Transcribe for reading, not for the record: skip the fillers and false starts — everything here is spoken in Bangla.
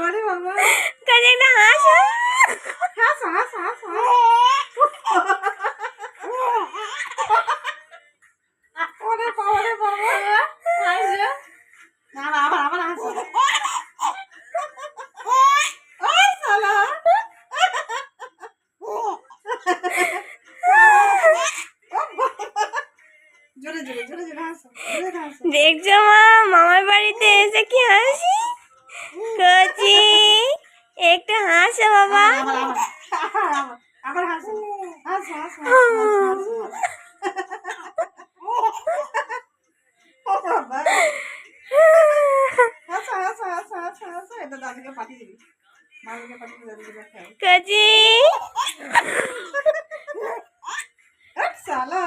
রে বাবা কাজে একটা হাসো হাসো হাসো হাসো ওরে বাবা রে বাবা হাসো না আবার আবার হাসো ওই শালা জোরে জোরে জোরে জোরে হাসো জোরে হাসো দেখছো মা মামার বাড়িতে এসে কি হাসি কচি একটু হাসো বাবা আবার হাসো হাসো হাসো ও বাবা হাসো হাসো হাসো হাসো হাসো এটা দাদিকে পাঠিয়ে দিবি মামিকে পাঠিয়ে দাদিকে দেখাও কচি শালা